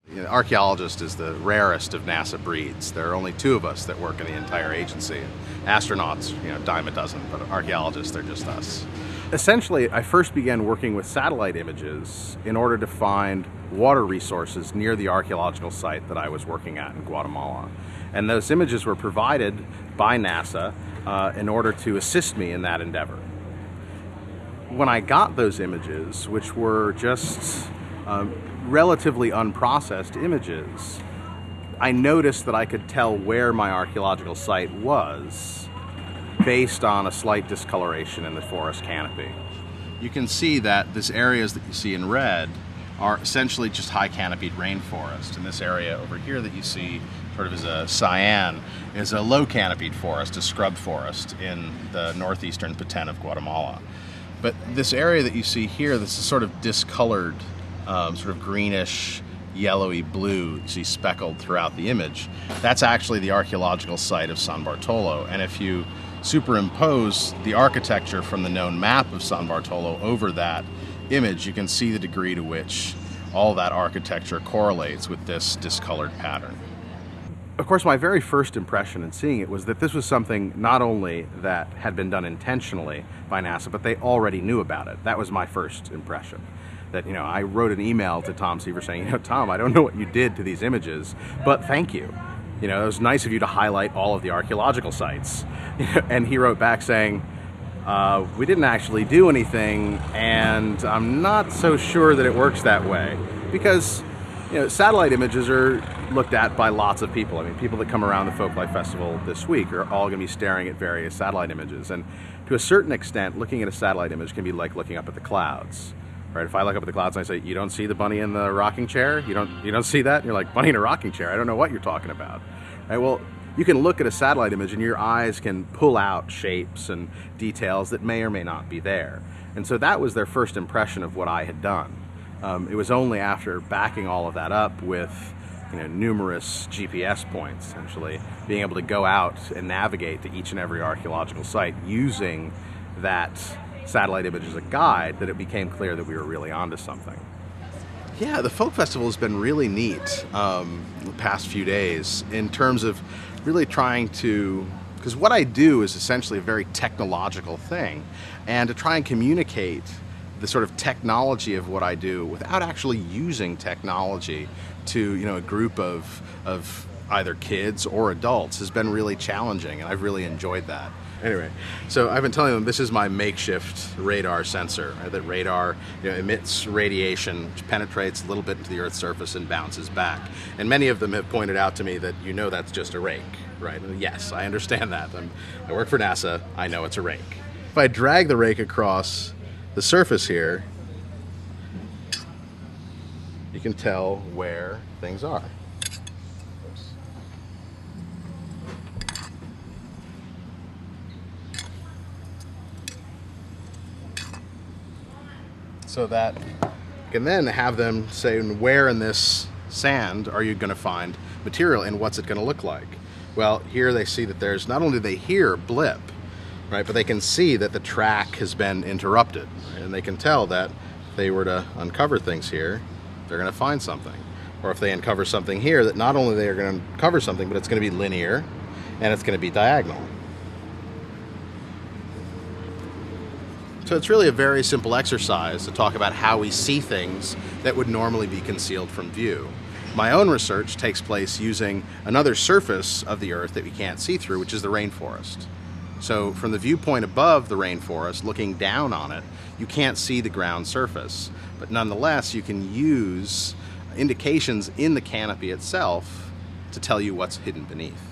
You know, archaeologist is the rarest of NASA breeds. There are only 2 of us that work in the entire agency. Astronauts, dime a dozen, but archaeologists, they're just us. Essentially, I first began working with satellite images in order to find water resources near the archaeological site that I was working at in Guatemala. And those images were provided by NASA in order to assist me in that endeavor. When I got those images, which were just relatively unprocessed images, I noticed that I could tell where my archaeological site was based on a slight discoloration in the forest canopy. You can see that these areas that you see in red are essentially just high canopied rainforest. And this area over here that you see sort of as a cyan is a low canopied forest, a scrub forest in the northeastern Petén of Guatemala. But this area that you see here, this is sort of discolored, sort of greenish, yellowy blue you see speckled throughout the image. That's actually the archaeological site of San Bartolo. And if you superimpose the architecture from the known map of San Bartolo over that image, you can see the degree to which all that architecture correlates with this discolored pattern. Of course, my very first impression in seeing it was that this was something not only that had been done intentionally by NASA, but they already knew about it. That was my first impression. That, I wrote an email to Tom Seaver saying, Tom, I don't know what you did to these images, but thank you. It was nice of you to highlight all of the archaeological sites. And he wrote back saying, we didn't actually do anything, and I'm not so sure that it works that way. Because, satellite images are looked at by lots of people. I mean, people that come around the Folklife Festival this week are all going to be staring at various satellite images. And to a certain extent, looking at a satellite image can be like looking up at the clouds. Right? If I look up at the clouds and I say, you don't see the bunny in the rocking chair? You don't see that? And you're like, bunny in a rocking chair? I don't know what you're talking about. Right? Well, you can look at a satellite image and your eyes can pull out shapes and details that may or may not be there. And so that was their first impression of what I had done. It was only after backing all of that up with numerous GPS points, essentially, being able to go out and navigate to each and every archaeological site using that satellite image as a guide, that it became clear that we were really onto something. Yeah, the Folk Festival has been really neat the past few days in terms of really trying to, because what I do is essentially a very technological thing, and to try and communicate the sort of technology of what I do without actually using technology to a group of either kids or adults has been really challenging, and I've really enjoyed that. Anyway, so I've been telling them this is my makeshift radar sensor. Right? That radar emits radiation, which penetrates a little bit into the Earth's surface and bounces back. And many of them have pointed out to me that that's just a rake, right? And yes, I understand that. I work for NASA. I know it's a rake. If I drag the rake across the surface here, you can tell where things are. So that you can then have them say, where in this sand are you going to find material and what's it going to look like? Well, here they see that there's, not only do they hear blip, right, but they can see that the track has been interrupted. Right? And they can tell that if they were to uncover things here, they're going to find something. Or if they uncover something here, that not only they are going to uncover something, but it's going to be linear and it's going to be diagonal. So it's really a very simple exercise to talk about how we see things that would normally be concealed from view. My own research takes place using another surface of the Earth that we can't see through, which is the rainforest. So from the viewpoint above the rainforest, looking down on it, you can't see the ground surface. But nonetheless, you can use indications in the canopy itself to tell you what's hidden beneath.